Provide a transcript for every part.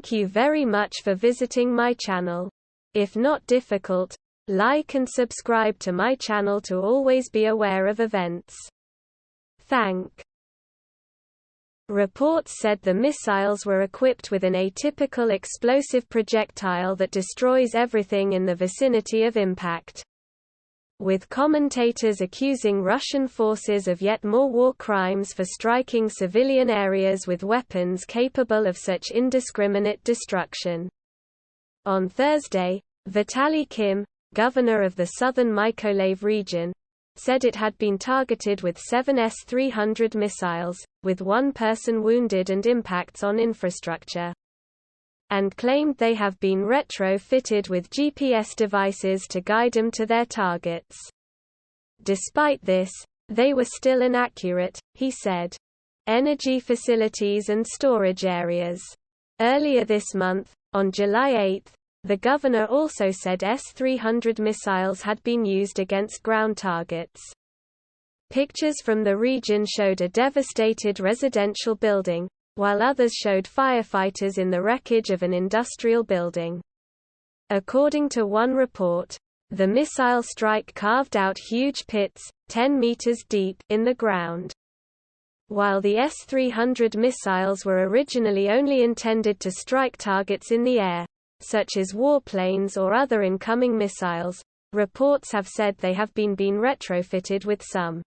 Thank you very much for visiting my channel. If not difficult, like and subscribe to my channel to always be aware of events. Thank. Reports said the missiles were equipped with an atypical explosive projectile that destroys everything in the vicinity of impact. With commentators accusing Russian forces of yet more war crimes for striking civilian areas with weapons capable of such indiscriminate destruction. On Thursday, Vitaly Kim, governor of the southern Mykolaiv region, said it had been targeted with 7 S-300 missiles, with one person wounded and impacts on infrastructure, and claimed they have been retrofitted with GPS devices to guide them to their targets. Despite this, they were still inaccurate, he said. Energy facilities and storage areas. Earlier this month, on July 8, the governor also said S-300 missiles had been used against ground targets. Pictures from the region showed a devastated residential building, while others showed firefighters in the wreckage of an industrial building. According to one report, the missile strike carved out huge pits, 10 meters deep, in the ground. While the S-300 missiles were originally only intended to strike targets in the air, such as warplanes or other incoming missiles, reports have said they have been retrofitted with some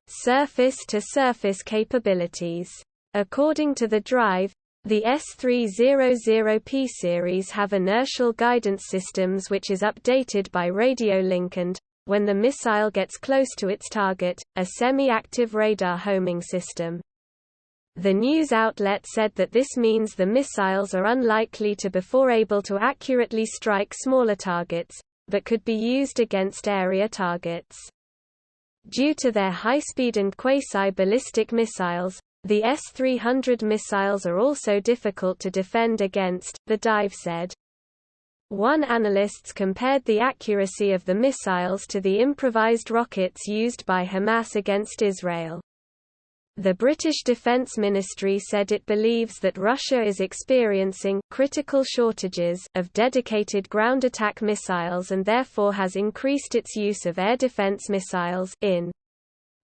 surface-to-surface capabilities. According to the drive, the S-300P series have inertial guidance systems which is updated by radio link and, when the missile gets close to its target, a semi-active radar homing system. The news outlet said that this means the missiles are unlikely to be able to accurately strike smaller targets, but could be used against area targets. Due to their high-speed and quasi-ballistic missiles, the S-300 missiles are also difficult to defend against, the dive said. One analyst compared the accuracy of the missiles to the improvised rockets used by Hamas against Israel. The British Defence Ministry said it believes that Russia is experiencing critical shortages of dedicated ground attack missiles and therefore has increased its use of air defence missiles in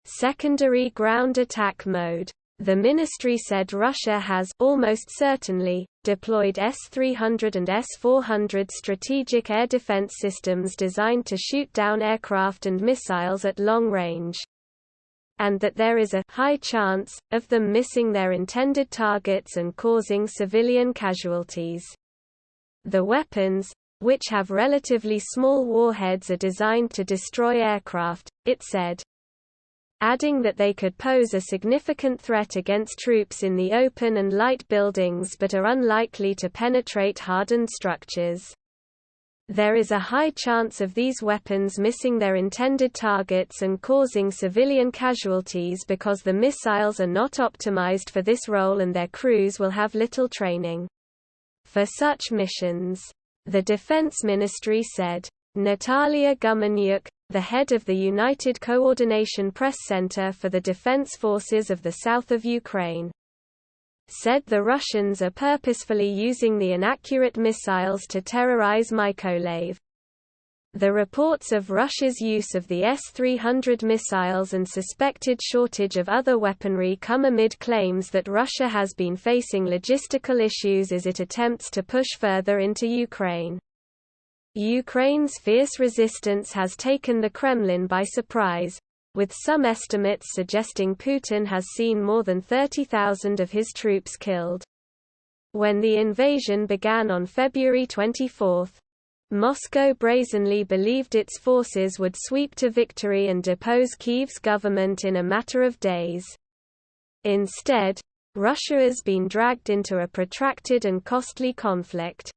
secondary ground attack mode. The ministry said Russia has, almost certainly, deployed S-300 and S-400 strategic air defence systems designed to shoot down aircraft and missiles at long range, and that there is a high chance of them missing their intended targets and causing civilian casualties. The weapons, which have relatively small warheads, are designed to destroy aircraft, it said, adding that they could pose a significant threat against troops in the open and light buildings but are unlikely to penetrate hardened structures. There is a high chance of these weapons missing their intended targets and causing civilian casualties because the missiles are not optimized for this role and their crews will have little training for such missions, the Defense Ministry said. Natalia Gumenyuk, the head of the United Coordination Press Center for the Defense Forces of the south of Ukraine, said the Russians are purposefully using the inaccurate missiles to terrorize Mykolaiv. The reports of Russia's use of the S-300 missiles and suspected shortage of other weaponry come amid claims that Russia has been facing logistical issues as it attempts to push further into Ukraine. Ukraine's fierce resistance has taken the Kremlin by surprise, with some estimates suggesting Putin has seen more than 30,000 of his troops killed. When the invasion began on February 24, Moscow brazenly believed its forces would sweep to victory and depose Kyiv's government in a matter of days. Instead, Russia has been dragged into a protracted and costly conflict,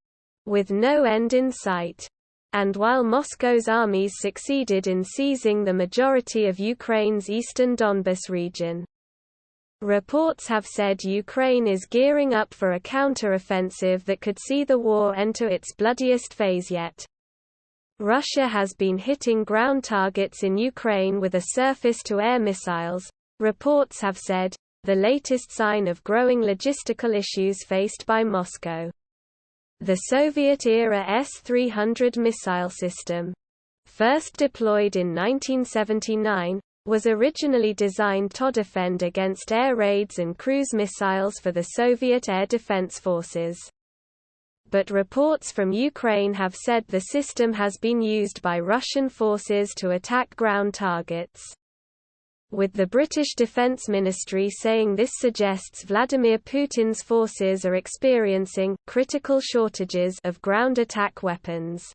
with no end in sight. And while Moscow's armies succeeded in seizing the majority of Ukraine's eastern Donbas region, reports have said Ukraine is gearing up for a counter-offensive that could see the war enter its bloodiest phase yet. Russia has been hitting ground targets in Ukraine with a surface-to-air missiles, reports have said, the latest sign of growing logistical issues faced by Moscow. The Soviet-era S-300 missile system, first deployed in 1979, was originally designed to defend against air raids and cruise missiles for the Soviet Air Defense Forces. But reports from Ukraine have said the system has been used by Russian forces to attack ground targets, with the British Defence Ministry saying this suggests Vladimir Putin's forces are experiencing critical shortages of ground attack weapons.